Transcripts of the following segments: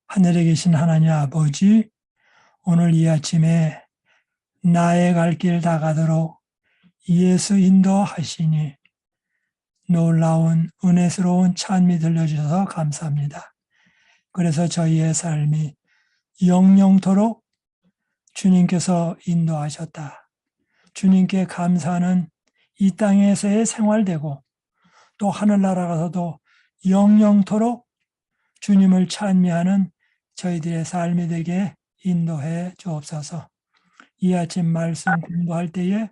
하늘에 계신 하나님 아버지, 오늘 이 아침에 나의 갈 길 다 가도록 예수 인도하시니 놀라운 은혜스러운 찬미 들려주셔서 감사합니다. 그래서 저희의 삶이 영영토록 주님께서 인도하셨다. 주님께 감사하는 이 땅에서의 생활되고 또 하늘나라 가서도 영영토록 주님을 찬미하는 저희들의 삶이 되게 인도해 주옵소서. 이 아침 말씀 공부할 때에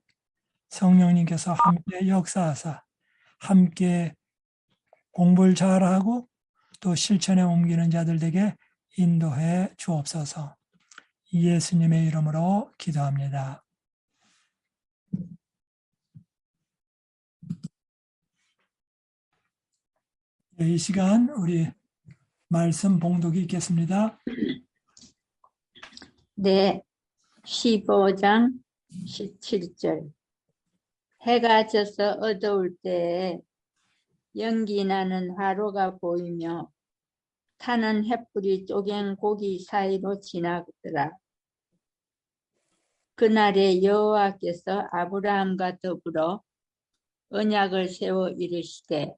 성령님께서 함께 역사하사 함께 공부를 잘하고 또 실천에 옮기는 자들 되게 인도해 주옵소서. 예수님의 이름으로 기도합니다. 이 시간 우리 말씀 봉독이 있겠습니다. 네, 15장 17절. 해가 져서 어두울 때에 연기 나는 화로가 보이며 타는 횃불이 쪼갠 고기 사이로 지나더라. 그날에 여호와께서 아브라함과 더불어 언약을 세워 이르시되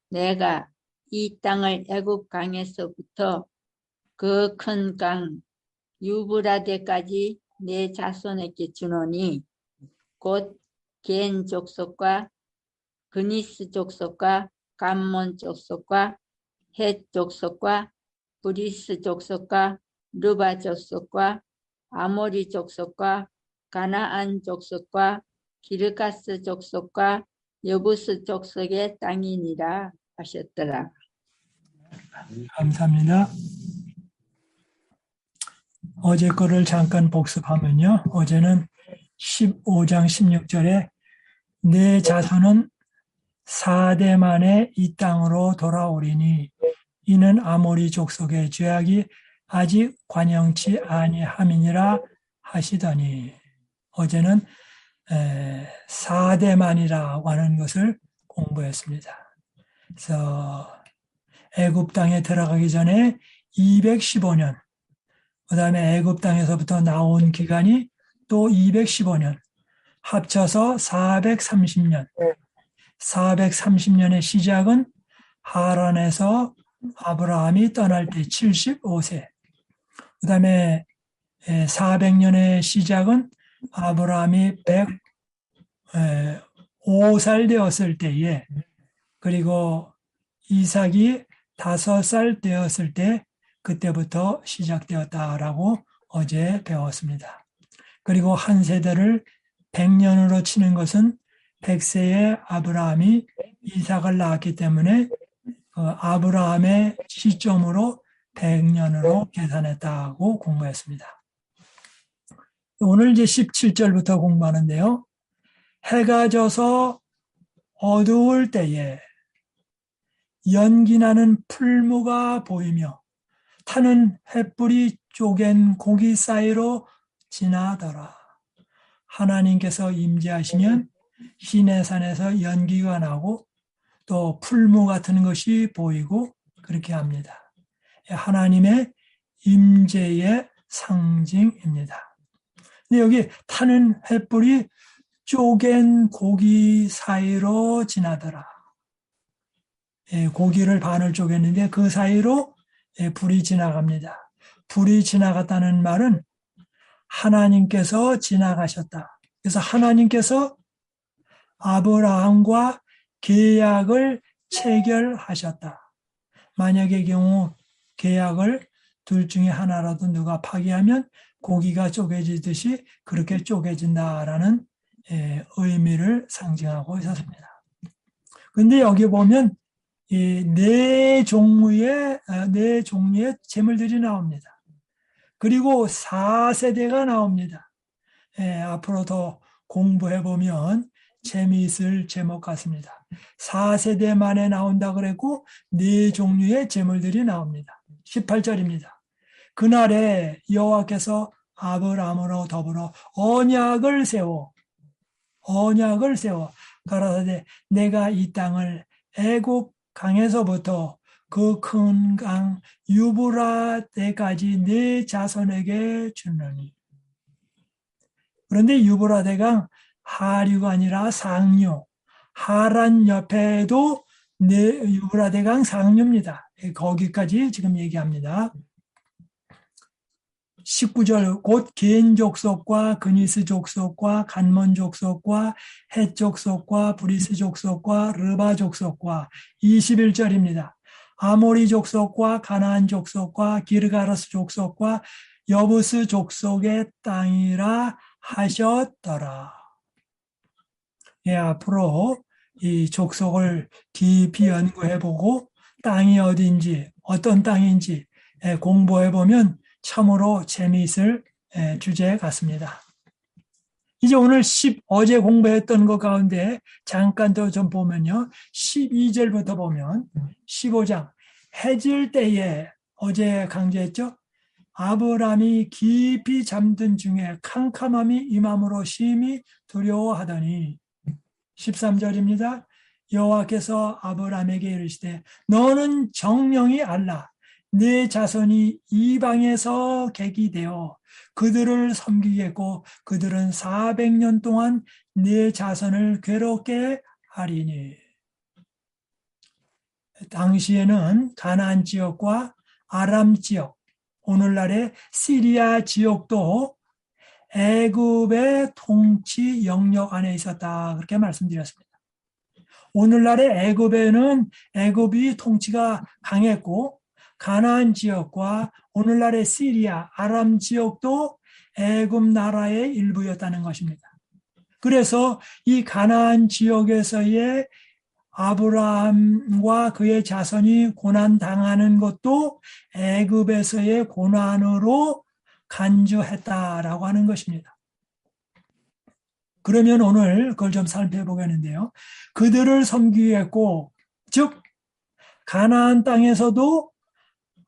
내가 이 땅을 애굽 강에서부터 그 큰 강 유브라데까지 내 자손에게 주노니 곧 겐 족속과 그니스 족속과 감몬 족속과 헷 족속과 브리스 족속과 르바 족속과 아모리 족속과 가나안 족속과 기르가스 족속과 여부스 족속의 땅이니라 하셨더라. 감사합니다. 어제 거를 잠깐 복습하면요. 어제는 15장 16절에 내 자손은 4대 만에 이 땅으로 돌아오리니 이는 아모리 족속의 죄악이 아직 관영치 아니함이니라 하시더니 어제는 4대 만이라고 하는 것을 공부했습니다. 그래서 애굽 땅에 들어가기 전에 215년, 그 다음에 애굽 땅에서부터 나온 기간이 또 215년, 합쳐서 430년. 430년의 시작은 하란에서 아브라함이 떠날 때 75세. 그 다음에 400년의 시작은 아브라함이 105살 되었을 때에, 그리고 이삭이 5살 되었을 때 그때부터 시작되었다라고 어제 배웠습니다. 그리고 한 세대를 100년으로 치는 것은 100세의 아브라함이 이삭을 낳았기 때문에 아브라함의 시점으로 100년으로 계산했다고 공부했습니다. 오늘 이제 17절부터 공부하는데요. 해가 져서 어두울 때에 연기 나는 풀무가 보이며 타는 횃불이 쪼갠 고기 사이로 지나더라. 하나님께서 임재하시면 시내산에서 연기가 나고 또 풀무 같은 것이 보이고 그렇게 합니다. 하나님의 임재의 상징입니다. 근데 여기 타는 횃불이 쪼갠 고기 사이로 지나더라. 고기를 반을 쪼갰는데 그 사이로 불이 지나갑니다. 불이 지나갔다는 말은 하나님께서 지나가셨다. 그래서 하나님께서 아브라함과 계약을 체결하셨다. 만약의 경우 계약을 둘 중에 하나라도 누가 파기하면 고기가 쪼개지듯이 그렇게 쪼개진다라는 의미를 상징하고 있었습니다. 그런데 여기 보면 네 종류의 재물들이 나옵니다. 그리고 4세대가 나옵니다. 앞으로 더 공부해보면 재미있을 제목 같습니다. 4세대 만에 나온다 그랬고 네 종류의 재물들이 나옵니다. 18절입니다. 그날에 여호와께서 아브라함으로 더불어 언약을 세워 가라사대 내가 이 땅을 애굽 강에서부터 그 큰 강 유브라데까지 네 자손에게 주느니. 그런데 유브라데강 하류가 아니라 상류, 하란 옆에도 유브라데강 상류입니다. 거기까지 지금 얘기합니다. 19절 곧 겐 족속과 그니스 족속과 간몬 족속과 헷 족속과 브리스 족속과 르바 족속과 21절입니다. 아모리 족속과 가나안 족속과 기르가르스 족속과 여부스 족속의 땅이라 하셨더라. 예, 앞으로 이 족속을 깊이 연구해보고 땅이 어딘지 어떤 땅인지 공부해보면 참으로 재미있을 주제 같습니다. 이제 오늘 어제 공부했던 것 가운데 잠깐 더 좀 보면요. 12절부터 보면 15장 해질 때에 어제 강조했죠. 아브라함이 깊이 잠든 중에 캄캄함이 임함으로 심히 두려워하더니 13절입니다. 여호와께서 아브라함에게 이르시되 너는 정령이 알라 내 자손이 이방에서 객이 되어 그들을 섬기겠고 그들은 400년 동안 내 자손을 괴롭게 하리니. 당시에는 가나안 지역과 아람 지역, 오늘날의 시리아 지역도 애굽의 통치 영역 안에 있었다. 그렇게 말씀드렸습니다. 오늘날의 애굽에는 애굽이 통치가 강했고 가나안 지역과 오늘날의 시리아, 아람 지역도 애굽 나라의 일부였다는 것입니다. 그래서 이 가나안 지역에서의 아브라함과 그의 자손이 고난당하는 것도 애굽에서의 고난으로 간주했다라고 하는 것입니다. 그러면 오늘 그걸 좀 살펴보겠는데요. 그들을 섬기겠고, 즉 가나안 땅에서도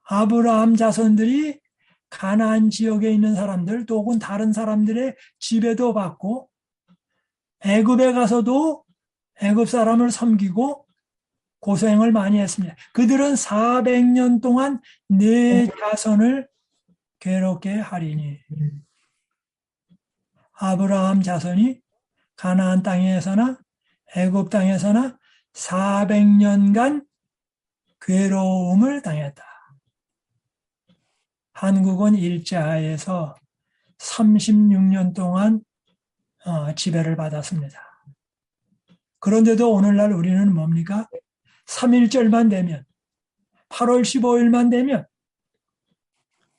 아브라함 자손들이 가나안 지역에 있는 사람들 또 혹은 다른 사람들의 지배도 받고 애굽에 가서도 애굽 사람을 섬기고 고생을 많이 했습니다. 그들은 400년 동안 내 자손을 괴롭게 하리니. 아브라함 자손이 가나안 땅에서나 애굽 땅에서나 400년간 괴로움을 당했다. 한국은 일제하에서 36년 동안 지배를 받았습니다. 그런데도 오늘날 우리는 뭡니까? 3.1절만 되면 8월 15일만 되면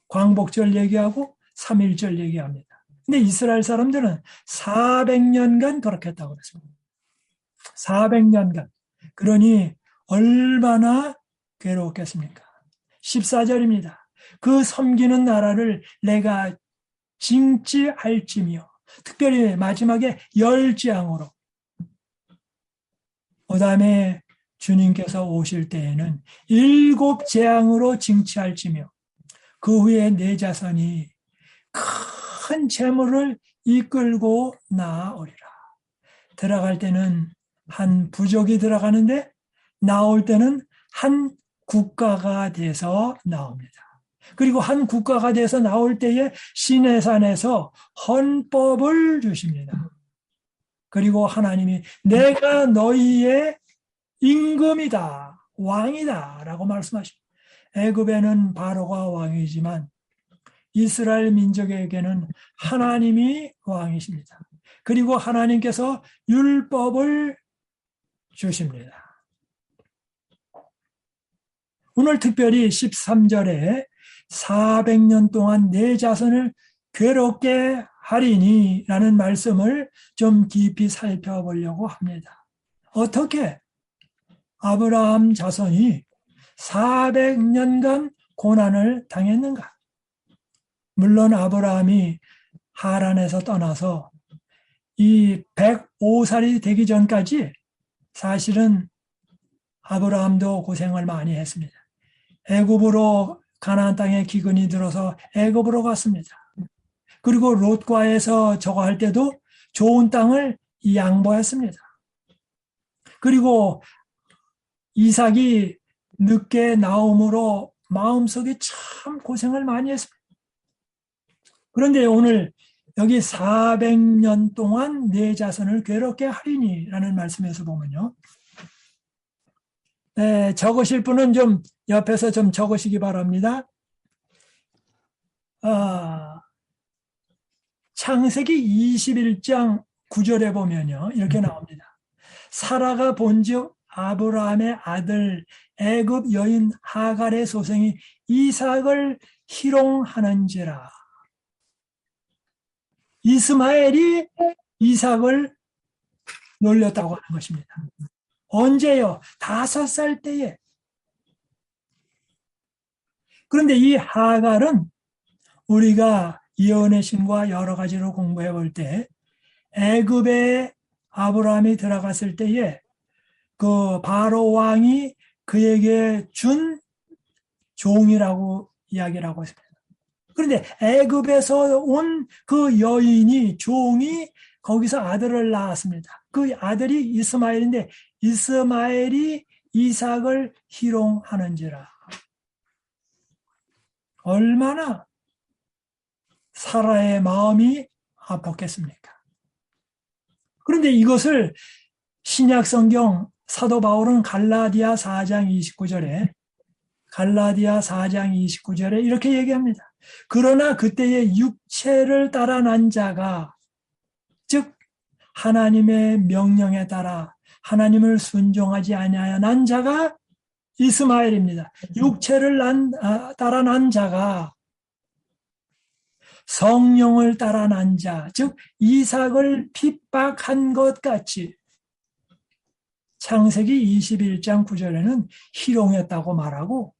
광복절 얘기하고 3.1절 얘기합니다. 근데 이스라엘 사람들은 400년간 그렇게 했다고 그랬습니다. 400년간. 그러니 얼마나 괴로웠겠습니까? 14절입니다. 그 섬기는 나라를 내가 징치할지며 특별히 마지막에 열재앙으로 그 다음에 주님께서 오실 때에는 7재앙으로 징치할지며 그 후에 내 자손이 큰 재물을 이끌고 나오리라. 들어갈 때는 한 부족이 들어가는데 나올 때는 한 국가가 돼서 나옵니다. 그리고 한 국가가 돼서 나올 때에 시내산에서 헌법을 주십니다. 그리고 하나님이 내가 너희의 임금이다, 왕이다 라고 말씀하십니다. 애굽에는 바로가 왕이지만 이스라엘 민족에게는 하나님이 왕이십니다. 그리고 하나님께서 율법을 주십니다. 오늘 특별히 13절에 400년 동안 내 자손을 괴롭게 하리니 라는 말씀을 좀 깊이 살펴보려고 합니다. 어떻게 아브라함 자손이 400년간 고난을 당했는가? 물론 아브라함이 하란에서 떠나서 이 105살이 되기 전까지 사실은 아브라함도 고생을 많이 했습니다. 애굽으로 가나안 땅에 기근이 들어서 애굽으로 갔습니다. 그리고 롯과에서 저거 할 때도 좋은 땅을 양보했습니다. 그리고 이삭이 늦게 나옴으로 마음속에 참 고생을 많이 했습니다. 그런데 오늘 여기 400년 동안 내 자손을 괴롭게 하리니라는 말씀에서 보면요. 네, 적으실 분은 좀 옆에서 좀 적으시기 바랍니다. 창세기 21장 9절에 보면요. 이렇게 나옵니다. 사라가 본즉 아브라함의 아들 애굽 여인 하갈의 소생이 이삭을 희롱하는지라. 이스마엘이 이삭을 놀렸다고 하는 것입니다. 언제요? 5살 때에. 그런데 이 하갈은 우리가 예언의 신과 여러 가지로 공부해 볼 때 애굽에 아브라함이 들어갔을 때에 그 바로 왕이 그에게 준 종이라고 이야기를 하고 있습니다. 그런데 애굽에서 온 그 여인이 종이 거기서 아들을 낳았습니다. 그 아들이 이스마엘인데 이스마엘이 이삭을 희롱하는지라. 얼마나 사라의 마음이 아팠겠습니까? 그런데 이것을 신약 성경 사도 바울은 갈라디아 4장 29절에 이렇게 얘기합니다. 그러나 그때의 육체를 따라 난 자가, 즉 하나님의 명령에 따라 하나님을 순종하지 아니하여 난 자가 이스마엘입니다. 육체를 따라 난 자가 성령을 따라 난 자, 즉 이삭을 핍박한 것 같이 창세기 21장 9절에는 희롱했다고 말하고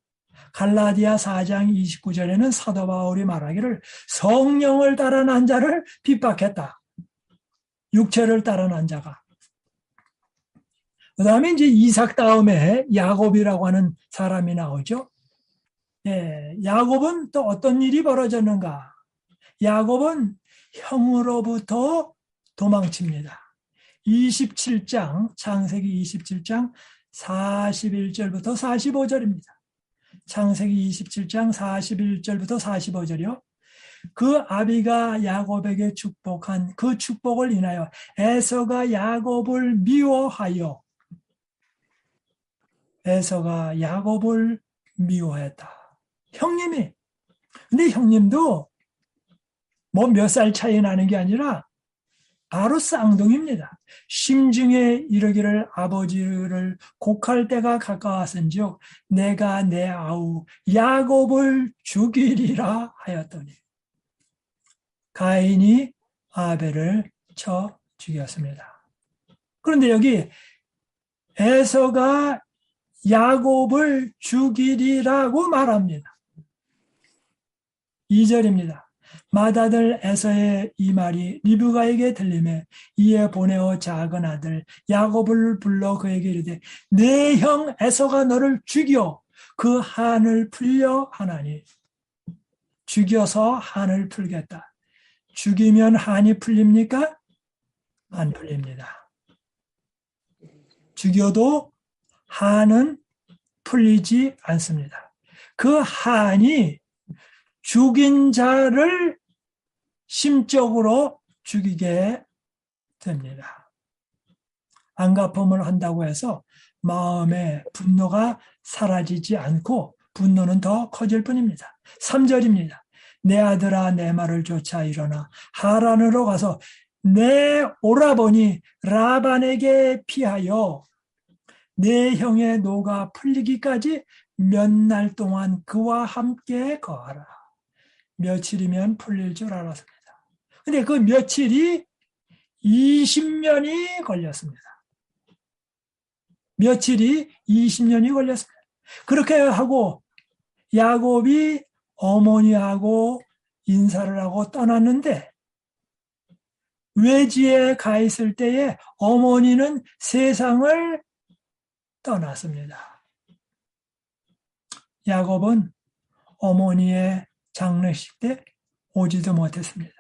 갈라디아 4장 29절에는 사도 바울이 말하기를 성령을 따라 난 자를 핍박했다. 육체를 따라 난 자가. 그 다음에 이제 이삭 다음에 야곱이라고 하는 사람이 나오죠. 예, 야곱은 또 어떤 일이 벌어졌는가? 야곱은 형으로부터 도망칩니다. 27장, 창세기 27장 41절부터 45절입니다. 창세기 27장 41절부터 45절이요. 그 아비가 야곱에게 축복한 그 축복을 인하여 에서가 야곱을 미워하여 에서가 야곱을 미워했다. 형님이. 근데 형님도 뭐 몇 살 차이 나는 게 아니라 바로 쌍둥이입니다. 심중에 이르기를 아버지를 곡할 때가 가까웠은즉 내가 내 아우 야곱을 죽이리라 하였더니 가인이 아벨을 쳐 죽였습니다. 그런데 여기 에서가 야곱을 죽이리라고 말합니다. 2절입니다. 맏아들 에서의 이 말이 리브가에게 들리매 이에 보내어 작은 아들 야곱을 불러 그에게 이르되 내 형 에서가 너를 죽여 그 한을 풀려 하나니. 죽여서 한을 풀겠다. 죽이면 한이 풀립니까? 안 풀립니다. 죽여도 한은 풀리지 않습니다. 그 한이 죽인 자를 심적으로 죽이게 됩니다. 안갚음을 한다고 해서 마음의 분노가 사라지지 않고 분노는 더 커질 뿐입니다. 3절입니다. 내 아들아 내 말을 쫓아 일어나 하란으로 가서 내 오라버니 라반에게 피하여 내 형의 노가 풀리기까지 몇 날 동안 그와 함께 거하라. 며칠이면 풀릴 줄 알았습니다. 근데 그 며칠이 20년이 걸렸습니다. 며칠이 20년이 걸렸습니다. 그렇게 하고 야곱이 어머니하고 인사를 하고 떠났는데 외지에 가 있을 때에 어머니는 세상을 떠났습니다. 야곱은 어머니의 장례식 때 오지도 못했습니다.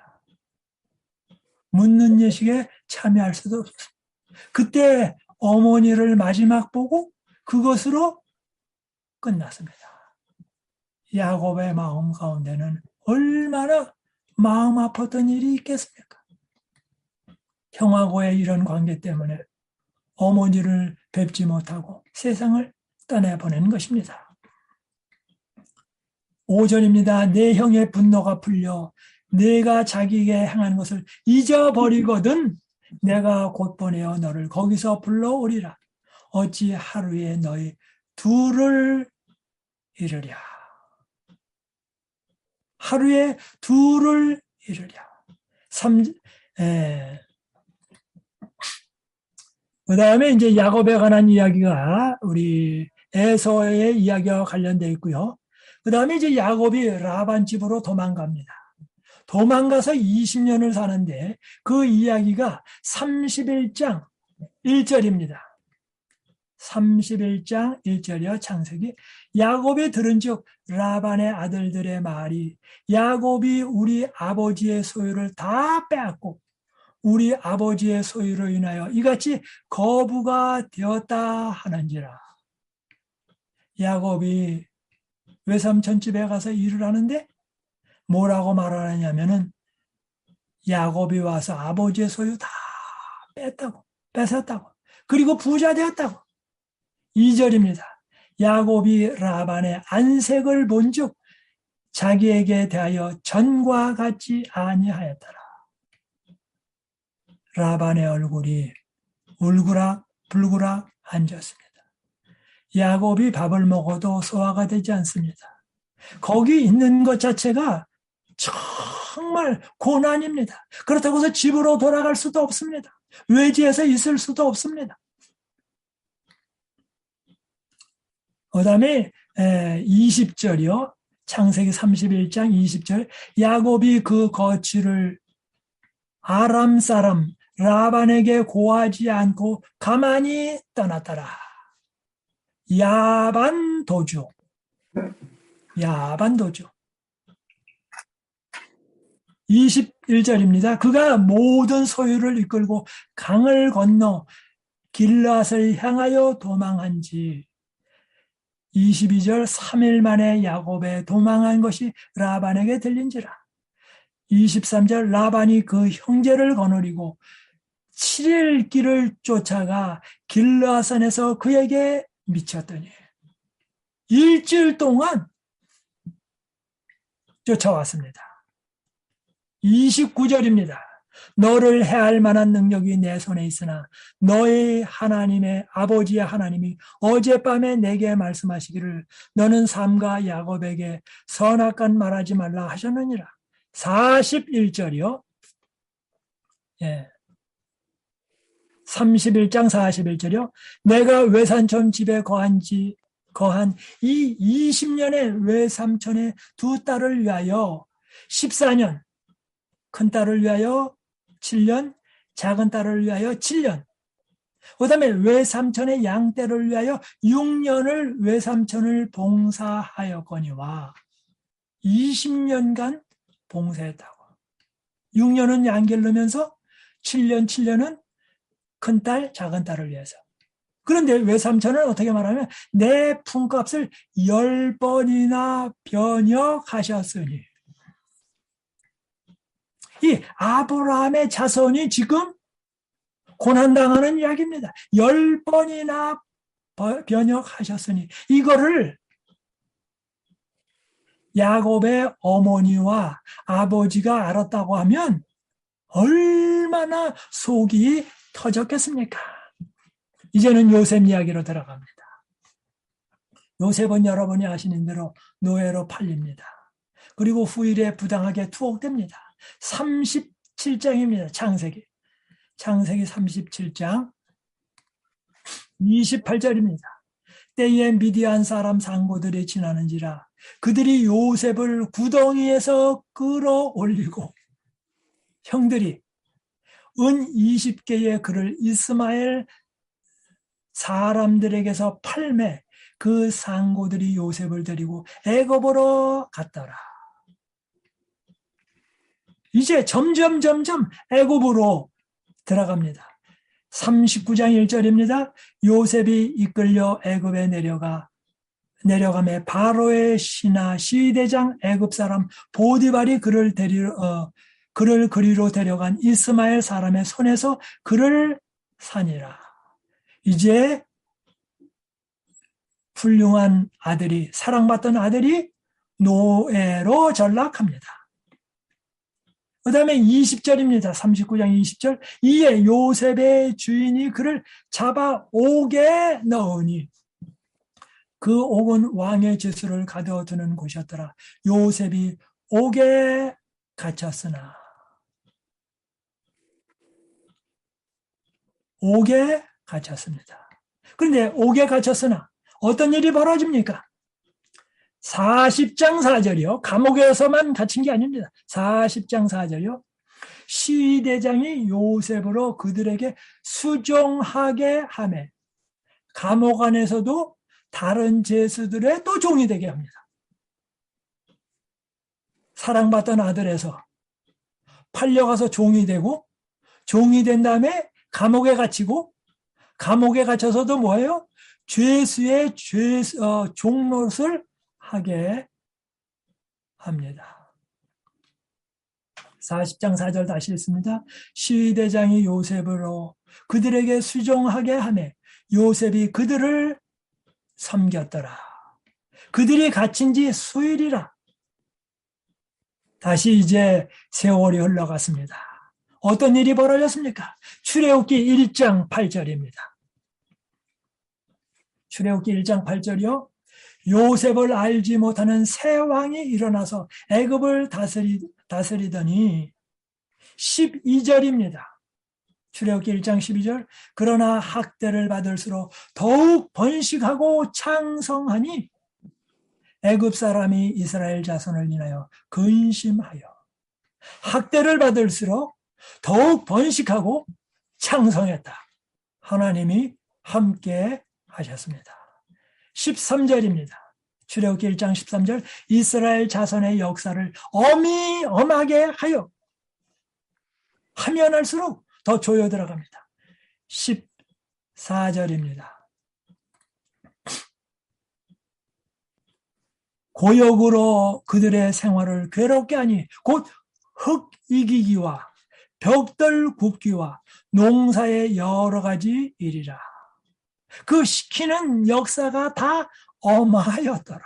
묻는 예식에 참여할 수도 없었습니다. 그때 어머니를 마지막 보고 그것으로 끝났습니다. 야곱의 마음 가운데는 얼마나 마음 아팠던 일이 있겠습니까? 형하고의 이런 관계 때문에 어머니를 뵙지 못하고 세상을 떠나보낸 것입니다. 5절입니다. 내 형의 분노가 풀려 내가 자기에게 행한 것을 잊어버리거든 내가 곧 보내어 너를 거기서 불러오리라. 어찌 하루에 너희 둘을 이르랴. 하루에 둘을 이르랴. 그 다음에 이제 야곱에 관한 이야기가 우리 에서의 이야기와 관련되어 있고요. 그 다음에 이제 야곱이 라반 집으로 도망갑니다. 도망가서 20년을 사는데 그 이야기가 31장 1절입니다. 31장 1절이요. 창세기. 야곱이 들은즉 라반의 아들들의 말이 야곱이 우리 아버지의 소유를 다 빼앗고 우리 아버지의 소유로 인하여 이같이 거부가 되었다 하는지라. 야곱이 외삼촌 집에 가서 일을 하는데 뭐라고 말하느냐면은 야곱이 와서 아버지의 소유 다 뺏었다고. 그리고 부자 되었다고. 2절입니다. 야곱이 라반의 안색을 본즉 자기에게 대하여 전과 같지 아니하였더라. 라반의 얼굴이 울그락 앉았습니다. 야곱이 밥을 먹어도 소화가 되지 않습니다. 거기 있는 것 자체가 정말 고난입니다. 그렇다고 해서 집으로 돌아갈 수도 없습니다. 외지에서 있을 수도 없습니다. 그 다음에 20절이요. 창세기 31장 20절. 야곱이 그 거취를 아람 사람 라반에게 고하지 않고 가만히 떠났더라. 야반도주. 21절입니다. 그가 모든 소유를 이끌고 강을 건너 길앗을 향하여 도망한지 22절 3일 만에 야곱의 도망한 것이 라반에게 들린지라. 23절 라반이 그 형제를 거느리고 7일 길을 쫓아가 길앗산에서 그에게 미쳤더니 일주일 동안 쫓아왔습니다. 29절입니다. 너를 해할 만한 능력이 내 손에 있으나 너의 하나님의 아버지의 하나님이 어젯밤에 내게 말씀하시기를 너는 삼가 야곱에게 선악간 말하지 말라 하셨느니라. 41절이요. 31장 41절이요. 내가 외삼촌 집에 거한 이 20년의 외삼촌의 두 딸을 위하여 14년, 큰 딸을 위하여 7년, 작은 딸을 위하여 7년, 그 다음에 외삼촌의 양떼를 위하여 6년을 외삼촌을 봉사하였거니와 20년간 봉사했다고. 6년은 양 기르면서 7년은 큰 딸, 작은 딸을 위해서. 그런데 외삼촌은 어떻게 말하면 내 품값을 10번이나 변역하셨으니 이 아브라함의 자손이 지금 고난당하는 이야기입니다. 10번이나 변역하셨으니 이거를 야곱의 어머니와 아버지가 알았다고 하면 얼마나 속이 터졌겠습니까? 이제는 요셉 이야기로 들어갑니다. 요셉은 여러분이 아시는 대로 노예로 팔립니다. 그리고 후일에 부당하게 투옥됩니다. 37장입니다. 창세기 37장 28절입니다. 때에 미디안 사람 상고들이 지나는지라 그들이 요셉을 구덩이에서 끌어올리고 형들이 은 20개의 그를 이스마엘 사람들에게서 팔매 그 상고들이 요셉을 데리고 애굽으로 갔더라. 이제 점점 애굽으로 들어갑니다. 39장 1절입니다. 요셉이 이끌려 애굽에 내려가매 바로의 신하 시대장 애굽 사람 보디발이 그를 그리로 데려간 이스마엘 사람의 손에서 그를 사니라. 이제 훌륭한 아들이, 사랑받던 아들이 노예로 전락합니다. 그 다음에 20절입니다. 39장 20절. 이에 요셉의 주인이 그를 잡아 옥에 넣으니 그 옥은 왕의 죄수를 가둬두는 곳이었더라. 요셉이 옥에 갇혔으나. 옥에 갇혔습니다. 그런데 옥에 갇혔으나 어떤 일이 벌어집니까? 40장 4절이요. 감옥에서만 갇힌 게 아닙니다. 40장 4절이요. 시대장이 요셉으로 그들에게 수종하게 하매 감옥 안에서도 다른 죄수들의 또 종이 되게 합니다. 사랑받던 아들에서 팔려가서 종이 되고 종이 된 다음에 감옥에 갇히고 감옥에 갇혀서도 뭐예요? 죄수의 종노릇을 하게 합니다. 40장 4절 다시 읽습니다. 시대장이 요셉으로 그들에게 수종하게 하매 요셉이 그들을 섬겼더라. 그들이 갇힌 지 수일이라. 다시 이제 세월이 흘러갔습니다. 어떤 일이 벌어졌습니까? 출애굽기 1장 8절입니다. 출애굽기 1장 8절이요. 요셉을 알지 못하는 새 왕이 일어나서 애굽을 다스리더니 12절입니다. 출애굽기 1장 12절. 그러나 학대를 받을수록 더욱 번식하고 창성하니 애굽 사람이 이스라엘 자손을 인하여 근심하여 학대를 받을수록 더욱 번식하고 창성했다. 하나님이 함께 하셨습니다. 13절입니다. 출애굽기 1장 13절. 이스라엘 자손의 역사를 어미엄하게 하여 하면 할수록 더 조여 들어갑니다. 14절입니다. 고역으로 그들의 생활을 괴롭게 하니 곧 흙 이기기와 벽돌 굽기와 농사의 여러 가지 일이라. 그 시키는 역사가 다 어마하였더라.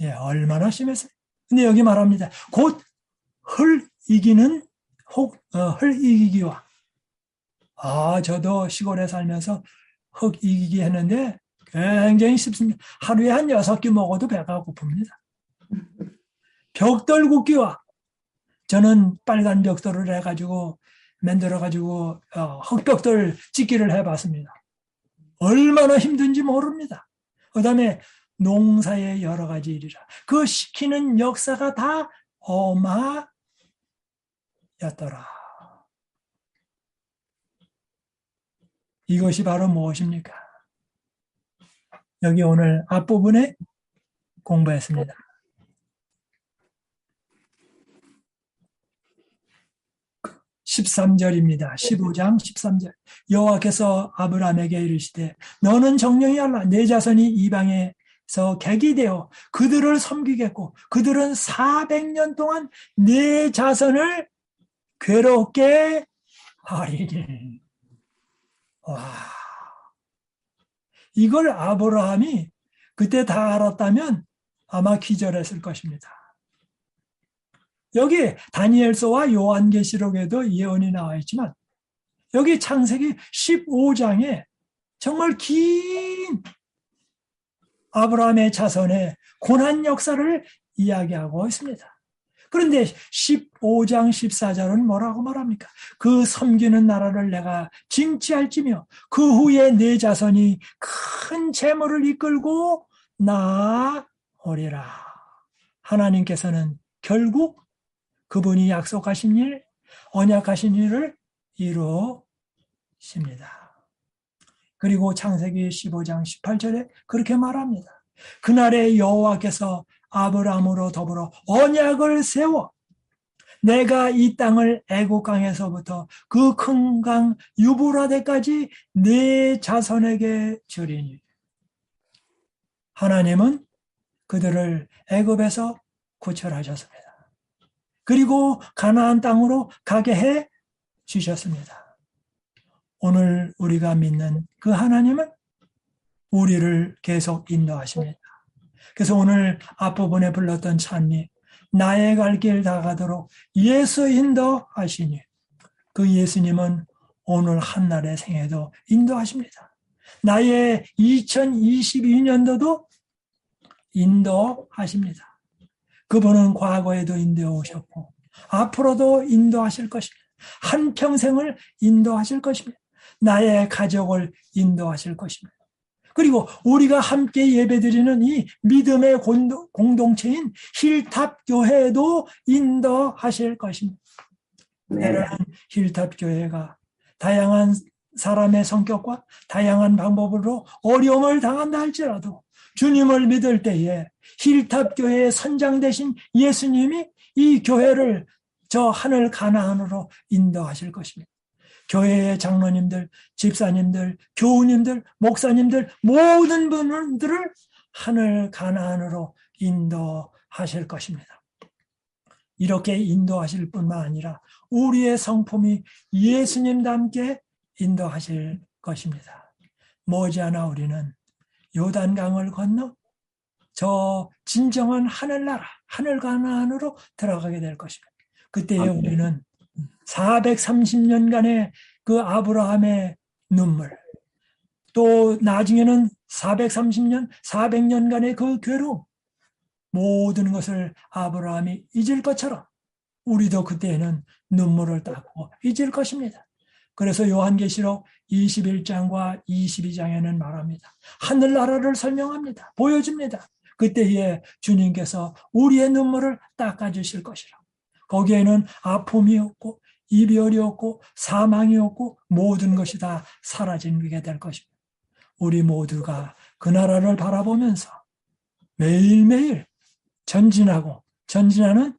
예, 얼마나 심했어요. 근데 여기 말합니다. 곧 흙 이기기와. 저도 시골에 살면서 흙 이기기 했는데 굉장히 쉽습니다. 하루에 한 6끼 먹어도 배가 고픕니다. 벽돌 굽기와, 저는 빨간 벽돌을 해가지고 만들어가지고 흙벽돌 찢기를 해봤습니다. 얼마나 힘든지 모릅니다. 그 다음에 농사의 여러 가지 일이라. 그 시키는 역사가 다 어마였더라. 이것이 바로 무엇입니까? 여기 오늘 앞부분에 공부했습니다. 13절입니다. 15장 13절. 여호와께서 아브라함에게 이르시되 너는 정령이 알라. 내 자손이 이방에서 객이 되어 그들을 섬기겠고 그들은 400년 동안 내 자손을 괴롭게 하리니. 와, 이걸 아브라함이 그때 다 알았다면 아마 기절했을 것입니다. 여기 다니엘서와 요한계시록에도 예언이 나와 있지만 여기 창세기 15장에 정말 긴 아브라함의 자손의 고난 역사를 이야기하고 있습니다. 그런데 15장 14절은 뭐라고 말합니까? 그 섬기는 나라를 내가 징치할지며 그 후에 내 자손이 큰 재물을 이끌고 나오리라. 하나님께서는 결국 그분이 약속하신 일, 언약하신 일을 이루십니다. 그리고 창세기 15장 18절에 그렇게 말합니다. 그날에 여호와께서 아브라함으로 더불어 언약을 세워 내가 이 땅을 애국 강에서부터 그 큰 강 유브라데까지 네 자손에게 주리니. 하나님은 그들을 애굽에서 구출하셨습니다. 그리고 가나안 땅으로 가게 해 주셨습니다. 오늘 우리가 믿는 그 하나님은 우리를 계속 인도하십니다. 그래서 오늘 앞부분에 불렀던 찬미, 나의 갈 길 다가도록 예수 인도하시니, 그 예수님은 오늘 한날의 생애도 인도하십니다. 나의 2022년도도 인도하십니다. 그분은 과거에도 인도하셨고 앞으로도 인도하실 것입니다. 한평생을 인도하실 것입니다. 나의 가족을 인도하실 것입니다. 그리고 우리가 함께 예배드리는 이 믿음의 공동체인 힐탑 교회도 인도하실 것입니다. 때로는 힐탑 교회가 다양한 사람의 성격과 다양한 방법으로 어려움을 당한다 할지라도 주님을 믿을 때에 힐탑 교회의 선장 되신 예수님이 이 교회를 저 하늘 가나안으로 인도하실 것입니다. 교회의 장로님들, 집사님들, 교우님들, 목사님들 모든 분들을 하늘 가나안으로 인도하실 것입니다. 이렇게 인도하실 뿐만 아니라 우리의 성품이 예수님과 함께 인도하실 것입니다. 머지않아 우리는 요단강을 건너 저 진정한 하늘나라, 하늘 가나안으로 들어가게 될 것입니다. 그때에 우리는 430년간의 그 아브라함의 눈물, 또 나중에는 430년, 400년간의 그 괴로움, 모든 것을 아브라함이 잊을 것처럼 우리도 그때에는 눈물을 닦고 잊을 것입니다. 그래서 요한계시록 21장과 22장에는 말합니다. 하늘나라를 설명합니다. 보여줍니다. 그때에 주님께서 우리의 눈물을 닦아주실 것이라. 거기에는 아픔이 없고 이별이 없고 사망이 없고 모든 것이 다 사라지게 될 것입니다. 우리 모두가 그 나라를 바라보면서 매일매일 전진하는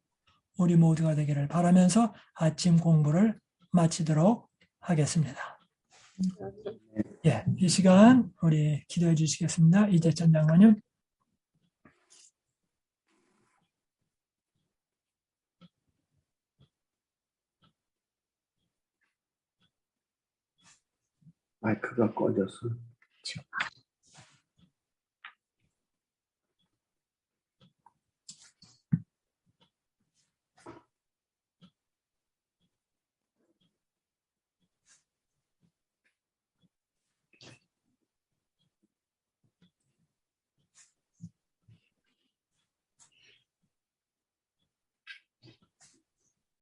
우리 모두가 되기를 바라면서 아침 공부를 마치도록 하겠습니다. 예, 이 시간 우리 기도해 주시겠습니다. 이재천 장로님. 마이크가 꺼져서.